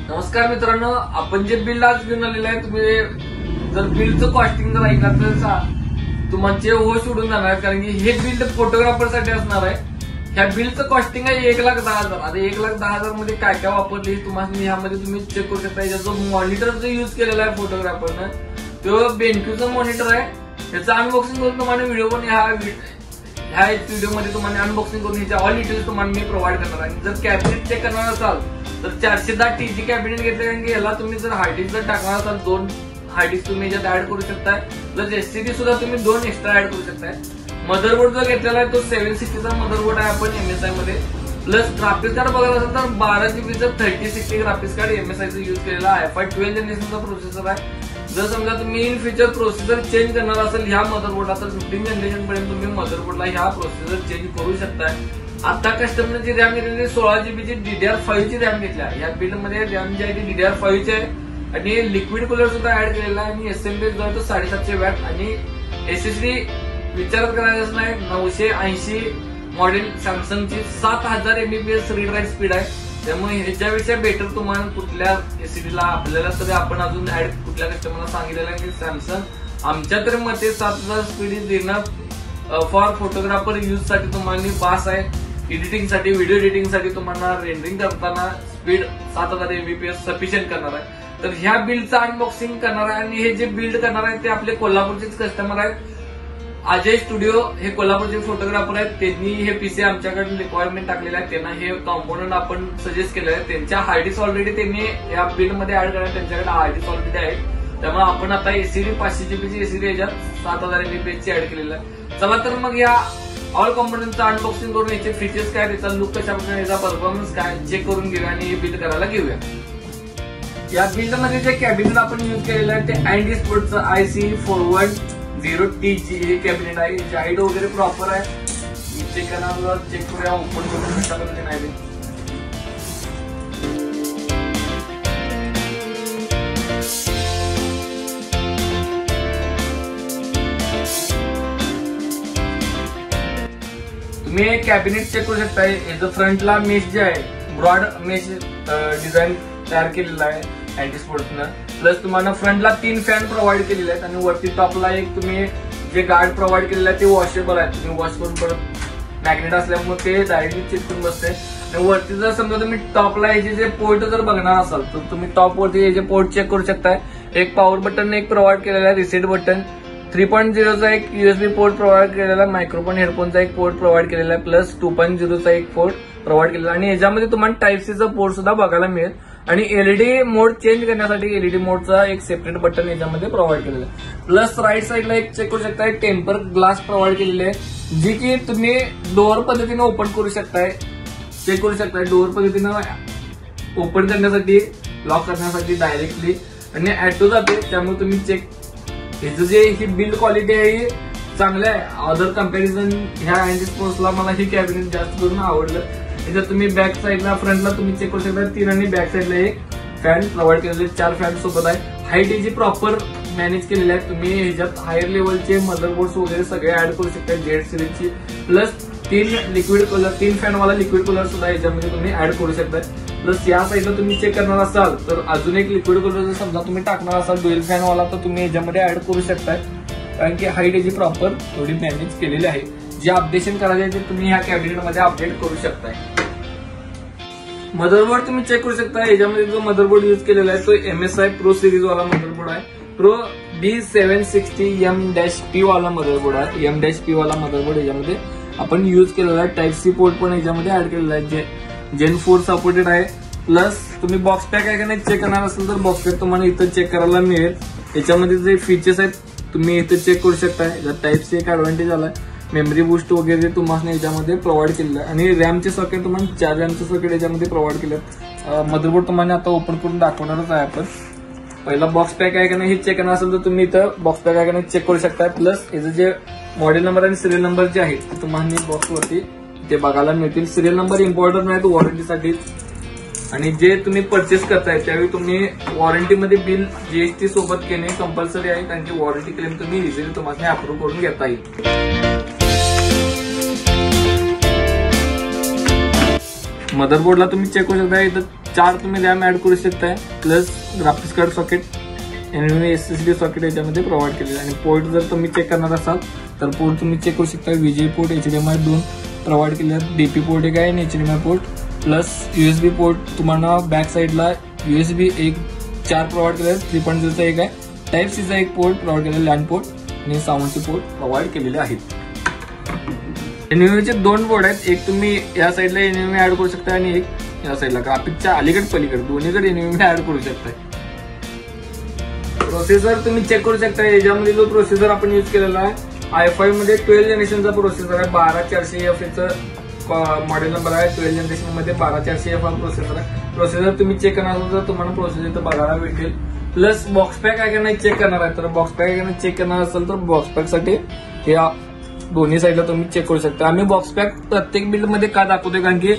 नमस्कार मित्रांनो, आपण जे बिल आज घेऊन आलेलं आहे, तुम्ही जर बिलचं कॉस्टिंग जर ऐकलं तर तुमचे होश उडून जाणार, कारण की हे बिल फोटोग्राफर साठी असणार आहे. ह्या बिलचं कॉस्टिंग आहे 1,10,000. आता 1,10,000 मध्ये काय काय वापरले तुम्हाला ह्यामध्ये तुम्ही चेक करू शकता. जो मॉनिटर जो युज केलेला आहे फोटोग्राफरनं, तो बेंक्यूचा मॉनिटर आहे. त्याचं अनबॉक्सिंग करून तुम्हाला व्हिडिओ पण ह्या व्हिडिओमध्ये तुम्हाला अनबॉक्सिंग करून ह्याच्या ऑल डिटेल्स तुम्हाला मी प्रोव्हाइड करणार आहे. जर कॅबिनेट चेक करणार असाल तर 410 TG कॅबिनेट घेतलं, कारण की याला तुम्ही जर हार्ड डिस्क जर टाकणार असाल 2 हार्ड डिस्क तुम्ही याच्यात ऍड करू शकताय. प्लस SSD सुद्धा तुम्ही 2 एक्स्ट्रा ऍड करू शकताय. मदरबोर्ड जो घेतलेला आहे तो 760 चा मदरबोर्ड आहे आपण MSI मध्ये. प्लस ग्राफिक्स कार्ड बघायला असेल तर 12 GB 3060 ग्राफिक्स कार्ड MSI चा युज केलेला आहे. i5 12 जनरेशनचा प्रोसेसर आहे. जर समजा तुम्ही इन फ्युचर प्रोसेसर चेंज करणार असेल ह्या मदरबोर्डला तर 15 जनरेशन पर्यंत तुम्ही मदरबोर्डला ह्या प्रोसेसर चेंज करू शकताय. आता कस्टमरची रॅम घेतलेली 16 GB ची DDR5 ची रॅम घेतली आहे. या बिल्ड मध्ये रॅम जी आहे ती DDR5 ची आहे आणि लिक्विड कूलर सुद्धा ऍड केलेला आहे. आणि SMB जो आहे तो 750 वॅट आणि SSD विचारच करायचं नाही. 980 मॉडेल सॅमसंगची 7000 MBPS रीड राईट स्पीड आहे. त्यामुळे ह्याच्यापेक्षा बेटर तुम्हाला कुठल्या SSD ला आपल्याला तरी आपण अजून ऍड कुठल्या कस्टमरला सांगितलेलं आहे की सॅमसंग आमच्या तरी मते 7000 speed is enough for photographer use साठी तुम्हाला पास आहे. एडिटिंग साठी, व्हिडिओ एडिटिंग साठी तुम्हाला रेंडरिंग करताना स्पीड 7000 MBPS सफिशियंट करणार आहे. तर ह्या बिल्डचं अनबॉक्सिंग करणार आहे आणि हे जे बिल्ड करणार आहे ते आपले कोल्हापूरचेच कस्टमर आहेत. अजय स्टुडिओ हे कोल्हापूरचे फोटोग्राफर आहेत. त्यांनी हे पीसी आमच्याकडे रिक्वायरमेंट टाकलेलं आहे. त्यांना हे कॉम्पोनंट आपण सजेस्ट केलं आहे. त्यांच्या हार्डिस्क ऑलरेडी त्यांनी या बिल्ड मध्ये ऍड करायला त्यांच्याकडे हार्डिस्क ऑलरेडी आहे. त्यामुळे आपण आता SSD 500 GB ची SSD याच्यात 7000 MBPS ची ऍड केलेलं आहे. चला तर मग या ऑल कॉम्पोनंटचं अनबॉक्सिंग करून याचे फीचर्स काय, त्याचा लुक कशा प्रकारे, याचा परफॉर्मन्स काय चेक करून घेऊया आणि हे बिल्ड करायला घेऊया. या बिल्ड मध्ये जे कॅबिनेट आपण युज केलेलं आहे ते अँडी स्पोर्टचं IC410TG हे कॅबिनेट आहे. याची हाईट वगैरे प्रॉपर आहे. चेक करणार चेक करूया ओपन करून कशा पद्धतीने आहे. तुम्ही कॅबिनेट चेक करू शकता. याचं फ्रंटला मेश जे आहे ब्रॉड मेश डिझाईन तयार केलेला आहे अँटी स्पोर्ट्सनं. प्लस तुम्हाला फ्रंटला 3 फॅन प्रोव्हाइड केलेले आहेत आणि वरती टॉपला एक तुम्ही जे गार्ड प्रोव्हाइड केलेलं आहे ते वॉशेबल आहे. तुम्ही वॉश करून परत मॅग्नेट असल्यामुळे ते डायरेक्टली चिटकून बसते. आणि वरती जर समजा तुम्ही टॉपला याचे जे पोर्ट जर बघणार असाल तर तुम्ही टॉप वरती याचे पोर्ट चेक करू शकताय. एक पॉवर बटन एक प्रोव्हाइड केलेला आहे, रिसेट बटन 3.0चा एक USB पोर्ट प्रोव्हाइड केलेला आहे, मायक्रोफोन हेडफोनचा एक पोर्ट प्रोव्हाइड केलेला आहे, प्लस 2.0चा एक पोर्ट प्रोव्हाइड केलेला आहे. आणि याच्यामध्ये तुम्हाला Type-C चा पोर्ट सुद्धा बघायला मिळेल. आणि LED मोड चेंज करण्यासाठी LED मोडचा एक सेपरेट बटन याच्यामध्ये प्रोव्हाइड केलेलं आहे. प्लस राईट साईडला एक चेक करू शकताय टेम्पर ग्लास प्रोव्हाइड केलेले आहे, जी की तुम्ही डोअर पद्धतीने ओपन करू शकताय. चेक करू शकताय डोअर पद्धतीने ओपन करण्यासाठी, लॉक करण्यासाठी डायरेक्टली आणि ऑटो जाते. त्यामुळे तुम्ही चेक ह्याचं जे ही बिल्ड क्वालिटी आहे चांगलं आहे. अदर कम्पॅरिझन ह्या अँटी स्पोर्ट्सला मला ही कॅबिनेट जास्त करून आवडलं. जर तुम्ही बॅक साईडला फ्रंटला तुम्ही चेक करू शकता 3 आणि बॅक साईडला एक फॅन प्रोव्हाइड केलेले 4 फॅन सोबत आहे. हाईट याची प्रॉपर मॅनेज केलेली आहे. तुम्ही ह्याच्यात हायर लेवलचे मदरबोर्ड्स वगैरे सगळे ऍड करू शकता Z सिरीजची. प्लस 3 लिक्विड कूलर, 3 फॅनवाला लिक्विड कूलर सुद्धा याच्यामध्ये तुम्ही ऍड करू शकता. प्लस या साईडला तुम्ही चेक करणार असाल तर अजून एक लिक्विड कूलर जर समजा तुम्ही टाकणार असाल ड्युएल फॅनवाला तर तुम्ही याच्यामध्ये ऍड करू शकताय, कारण की हाईट याची प्रॉपर थोडी मॅनेज केलेली आहे. जे अपडेशन करायचे आहे ते तुम्ही ह्या कॅबिनेटमध्ये अपडेट करू शकताय. मदरबोर्ड तुम्ही चेक करू शकता. याच्यामध्ये जो मदरबोर्ड युज केलेला आहे तो MSI प्रो सिरीज वाला मदरबोर्ड आहे. प्रो B760M-P वाला मदरबोर्ड आहे. M-P वाला मदरबोर्ड याच्यामध्ये आपण युज केलेला आहे. Type-C पोर्ट पण याच्यामध्ये ऍड केलेला आहे, Gen 4 सपोर्टेड आहे. प्लस तुम्ही बॉक्स पॅक आहे का नाही चेक करणार असेल तर बॉक्स पॅक तुम्हाला इथं चेक करायला मिळेल. याच्यामध्ये जे फीचर्स आहेत तुम्ही इथं चेक करू शकता. Type-C एक ऍडव्हान्टेज आलाय. मेमरी बूस्ट वगैरे तुम्हाला याच्यामध्ये प्रोव्हाइड केलेलं आहे. आणि रॅमचे सॉकेट तुम्हाला 4 रॅमचे सॉकेट याच्यामध्ये प्रोव्हाइड केले. मदरबोर्ड तुम्हाला आता ओपन करून दाखवणारच आहे आपण. पहिला बॉक्स पॅक आहे का नाही हे चेक करणार असेल तर तुम्ही इथं बॉक्स पॅक आहे का नाही चेक करू शकता. प्लस याचं जे मॉडेल नंबर आणि सिरियल नंबर जे आहेत ते तुम्हाला बॉक्सवरती ते बघायला मिळतील. सिरियल नंबर इम्पॉर्टंट आहे वॉरंटीसाठी. आणि जे तुम्ही परचेस करताय त्यावेळी तुम्ही वॉरंटीमध्ये बिल GST सोबत घेणे कंपल्सरी आहे, कारण की वॉरंटी क्लेम तुम्ही इझिली तुम्हाला अप्रूव्ह करून घेता येईल. मदरबोर्डला तुम्ही चेक करू शकता. इथं 4 तुम्ही रॅम ऍड करू शकताय, plus graphics card socket, NVMe SSD socket याच्यामध्ये प्रोव्हाइड केलेलं आहे. आणि पोर्ट जर तुम्ही चेक करणार असाल तर पोर्ट तुम्ही चेक करू शकता. VGA पोर्ट, HDMI 2 प्रोव्हाइड केले आहेत, DP पोर्ट एक आहे आणि HDMI port, plus USB port तुम्हाला बॅक साईडला USB 4 प्रोव्हाइड केले आहेत, 3.0चा एक आहे, टाइप C चा एक पोर्ट प्रोव्हाइड केलेला, लँड पोर्ट आणि साऊंडचे पोर्ट प्रोव्हाइड केलेले आहेत. NVMe चे 2 पोर्ट आहेत, एक तुम्ही या साईडला NVMe ऍड करू शकता आणि एक या साईडला ग्राफिक्सच्या अलीकडे पलीकडे दोन्हीकडे NVMe ऍड करू शकता. प्रोसेसर तुम्ही चेक करू शकता. याच्यामध्ये जो प्रोसेसर आपण युज केलेला आहे i5 मध्ये 12 जनरेशनचा प्रोसेसर आहे, 12400F याचं मॉडेल नंबर आहे. 12 जनरेशन मध्ये 12400F हा प्रोसेसर आहे. प्रोसेसर तुम्ही चेक करणार असाल तर तुम्हाला प्रोसेसर इथं बघायला भेटेल. प्लस बॉक्स पॅक आहे का नाही चेक करणार आहे, तर बॉक्स पॅक आहे का नाही चेक करणार असेल तर बॉक्स पॅक साठी या दोन्ही साईडला तुम्ही चेक करू शकता. आम्ही बॉक्स पॅक प्रत्येक बिल्ड मध्ये का दाखवतोय, कारण की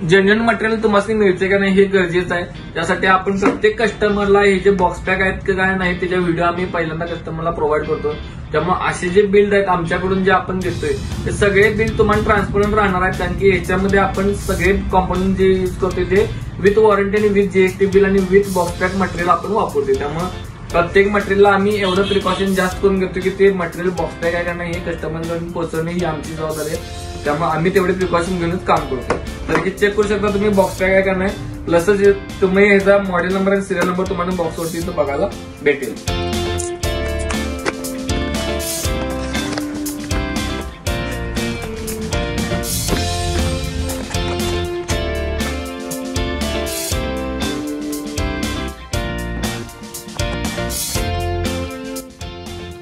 जेन्युइन मटेरियल तुम्हाला मिळते का नाही हे गरजेचं आहे. त्यासाठी आपण प्रत्येक कस्टमरला हे जे बॉक्स पॅक आहेत की काय नाही त्याच्या व्हिडिओ आम्ही पहिल्यांदा कस्टमरला प्रोव्हाइड करतो. त्यामुळे असे जे बिल्ड आहेत आमच्याकडून जे आपण देतोय ते सगळे बिल्ड तुम्हाला ट्रान्सपरंट राहणार आहेत, कारण की याच्यामध्ये आपण सगळे कॉम्पोनंट जे युज करतोय ते विथ वॉरंटी आणि विथ GST बिल आणि विथ बॉक्स पॅक मटेरियल आपण वापरतोय. त्यामुळे प्रत्येक मटेरियलला आम्ही एवढं प्रिकॉशन जास्त करून घेतो की ते मटेरियल बॉक्स पॅक आहे का नाही हे कस्टमरपर्यंत पोहोचवणे ही आमची जबाबदारी आहे. त्यामुळे आम्ही तेवढे प्रिकॉशन घेऊनच काम करतो. तर की चेक करू शकता तुम्ही बॉक्स पॅक आहे का नाही, प्लस तुम्ही ह्याचा मॉडेल नंबर आणि सिरियल नंबर तुम्हाला बॉक्सवरती बघायला भेटेल.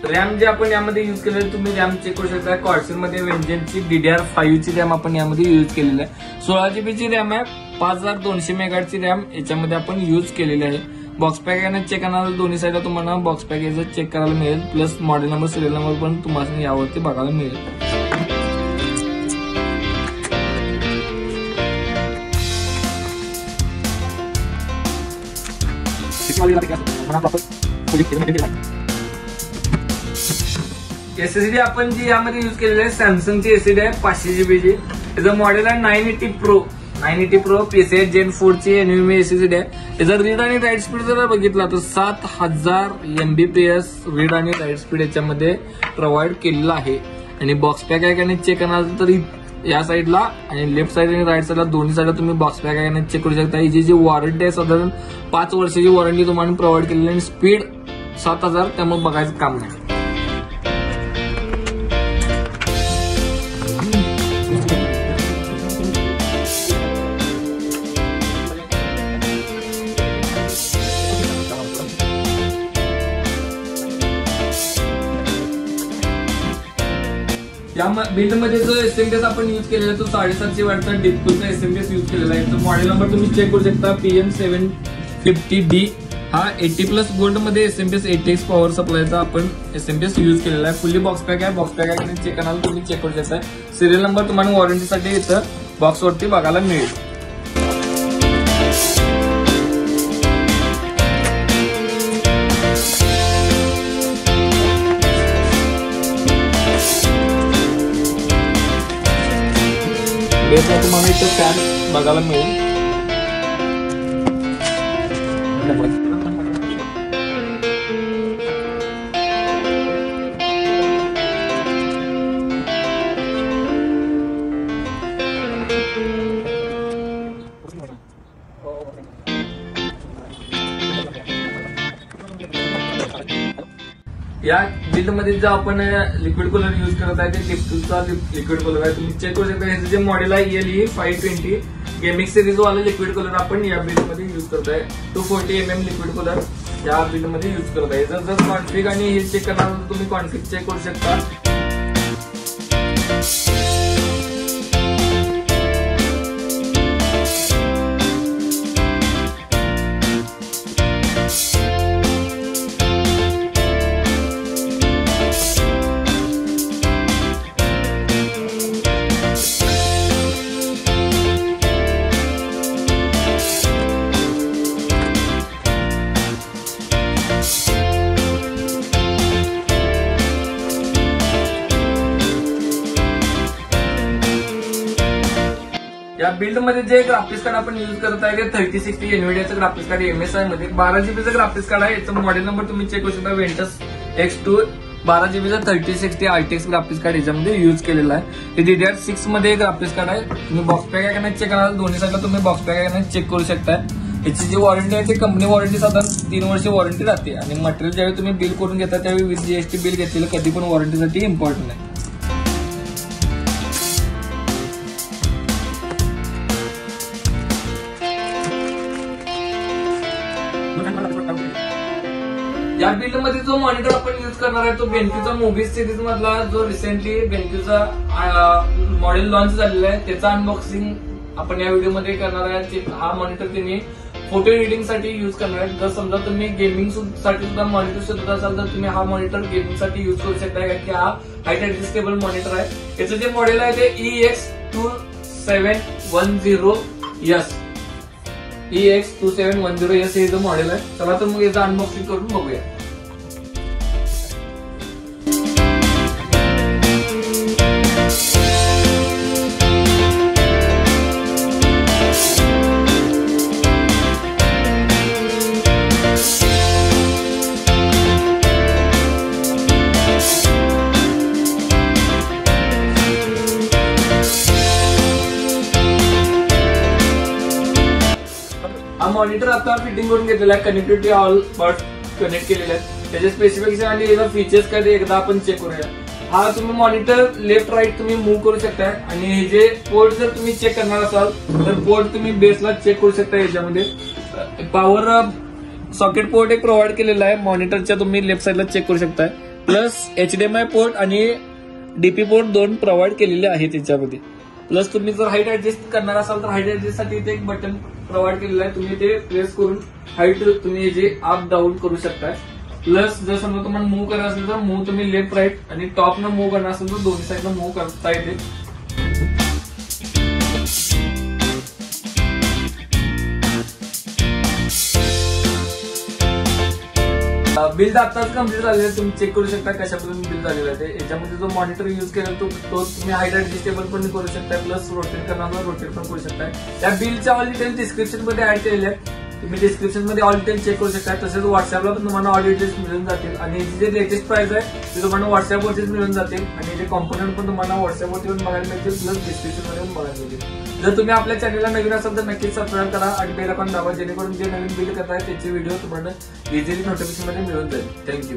रॅम जे आपण यामध्ये युज केलेलं तुम्ही रॅम चेक करू शकता. कॉर्सेल मध्ये वेंजनची DDR5 ची रॅम आपण यामध्ये युज केलेली आहे. 16 GB ची रॅम आहे, 5200 MHz ची रॅम याच्यामध्ये आपण युज केलेली आहे. बॉक्स पॅक याने चेक करणार दोन्ही साईडला तुम्हाला बॉक्स पॅक याचं चेक करायला मिळेल, plus model number serial number पण तुम्हाला यावरती बघायला मिळेल. SSD आपण जी यामध्ये युज केलेली आहे सॅमसंगची SSD आहे 500 GB ची. त्याचं मॉडेल आहे 980 Pro PCIe Gen 4 ची NVMe SSD आहे. त्याचा रीड आणि राईट स्पीड जर बघितला तर 7000 MBPS रीड आणि राईट स्पीड याच्यामध्ये प्रोव्हाइड केलेला आहे. आणि बॉक्स पॅक आहे का नाही चेक करणार तर या साईडला आणि लेफ्ट साईड आणि राईट साईडला दोन्ही साईडला तुम्ही बॉक्स पॅक आहे का नाही चेक करू शकता. ही जी वॉरंटी आहे साधारण 5 वर्षाची वॉरंटी तुम्हाला प्रोव्हाइड केलेली आणि स्पीड 7000, त्यामुळे बघायचं काम नाही. या बिल्डमध्ये जो SMPS आपण युज केलेला आहे तो 750 वॅटचा डिपकूलचा SMPS युज केलेला आहे. तो मॉडेल नंबर तुम्ही चेक करू शकता PM750D. हा 80+ गोल्ड मध्ये SMPS 8x पॉवर सप्लायचा आपण SMPS युज केलेला आहे. फुल्ली बॉक्स पॅक आहे. बॉक्स पॅक आहे चेक करायला तुम्ही चेक करू शकता. सिरियल नंबर तुम्हाला वॉरंटीसाठी इथं बॉक्सवरती बघायला मिळेल. बेसला तुम्हाला इथं फॅन बघायला मिळेल. या बिल्ड मध्ये जो आपण लिक्विड कलर युज करत आहे ते टिपटूलचा लिक्विड कलर आहे. तुम्ही चेक करू शकता. ह्याचं जे मॉडेल आहे LE 520 गेमिंग सिरीज वाला लिक्विड कलर आपण या बिल्ड मध्ये युज करत आहे. 240 mm लिक्विड कलर या बिल्ड मध्ये युज करत आहे. जर कॉन्फिग आणि हे चेक करणार तर तुम्ही कॉन्फिग चेक करू शकता. या बिल्ड मध्ये जे ग्राफिक्स कार्ड आपण युज करत आहे ते 3060 एनव्हीडियाचं ग्राफिक्स कार्ड MSI मध्ये 12 GB ग्राफिक्स कार्ड आहे. याचं मॉडेल नंबर तुम्ही चेक करू शकता Ventus X2 12 GB 3060 RTX graphics card याच्यामध्ये युज केलेला आहे. हे DDR6 मध्ये ग्राफिक्स कार्ड आहे. तुम्ही बॉक्स पॅक आहे का नाही चेक कराल, दोन्ही साईडला तुम्ही बॉक्स पॅक आहे का नाही चेक करू शकता. याची जी वॉरंटी आहे ती कंपनी वॉरंटी साधारण 3 वर्ष वॉरंटी राहते आणि मटेरियल ज्यावेळी तुम्ही बिल करून घेता त्यावेळी विथ GST बिल घेतलेलं कधी पण वॉरंटीसाठी इम्पॉर्टंट आहे. या बिल्ड मध्ये जो मॉनिटर आपण युज करणार आहे तो बेनक्यूचा मूव्हीज सिरीज मधला जो रिसेंटली बेनक्यूचा मॉडेल लॉन्च झालेला आहे त्याचा अनबॉक्सिंग आपण या व्हिडिओमध्ये करणार आहे. हा मॉनिटर तुम्ही फोटो एडिटिंग साठी युज करणार आहे. जर समजा तुम्ही गेमिंग साठी सुद्धा मॉनिटर शोधत असाल तर तुम्ही हा मॉनिटर गेमिंग साठी युज करू शकता, कारण की हा हाईट ऍडजस्टेबल मॉनिटर आहे. याचं जे मॉडेल आहे ते EX2710S EX2710S हे जो मॉडेल आहे. चला तर मग याचं अनबॉक्सिंग करून बघूया. हा मॉनिटर आता फिटिंग करून घेतलेला आहे. कनेक्टिव्हिटी ऑल पार्ट कनेक्ट केलेले आहेत. त्याचे स्पेसिफिकेशन आणि याचा फीचर्स काय ते एकदा आपण चेक करूया. हा तुम्ही मॉनिटर लेफ्ट राईट तुम्ही मूव्ह करू शकता आणि हे जे पोर्ट जर तुम्ही चेक करणार असाल तर पोर्ट तुम्ही बेसला चेक करू शकता. याच्यामध्ये पॉवर सॉकेट पोर्ट एक प्रोव्हाइड केलेला आहे मॉनिटरच्या, तुम्ही लेफ्ट साईडला चेक करू शकता. प्लस HDMI पोर्ट आणि DP पोर्ट 2 प्रोव्हाइड केलेले आहेत याच्यामध्ये. प्लस तुम्ही जर हाईट ऍडजस्ट करणार असाल तर हाईट ऍडजस्ट साठी इथे एक बटन प्रोव्हाइड केलेलं आहे. तुम्ही ते प्रेस करून हाईट तुम्ही जे अप डाऊन करू शकता. प्लस जर समजा तुम्हाला मूव्ह करायचं असेल तर मूव्ह तुम्ही लेफ्ट राईट आणि टॉप न मूव्ह करणार असेल तर दोन्ही साईडला मूव्ह करता येते. बिल्ड आताच कम्प्लीट झालेलं आहे. तुम्ही चेक करू शकता कशा पद्धतीने बिल्ड झालेलं आहे. याच्यामध्ये जो मॉनिटर युज केला तो तुम्ही हाईट ऍडजस्टेबल पण करू शकता, प्लस रोटेट करणार रोटेट पण करू शकता. या बिलच्या ऑल डिटेल डिस्क्रिप्शन मध्ये ऍड केलेले आहेत. तुम्ही डिस्क्रिप्शन मध्ये ऑल डिटेल चेक करू शकता. तसेच व्हॉट्सअपला पण तुम्हाला ऑल डिटेल्स मिळून जातील आणि जे लेटेस्ट प्राइस आहे ते तुम्हाला व्हॉट्सअपवरतीच मिळून जातील आणि ते कॉम्पोनंट पण तुम्हाला व्हॉट्सअपवरती पण बघायला मिळतील, प्लस डिस्क्रिप्शन मध्ये पण बघायला मिळतील. जर तुम्ही आपल्या चॅनलला नवीन असाल तर नक्कीच सबस्क्राईब करा आणि बेल आयकॉन दाबा, जेणेकरून जे नवीन बिल्ड करताय त्याचे व्हिडिओ तुम्हाला इझिली नोटिफिकेशन मध्ये मिळून जाईल. थँक्यू.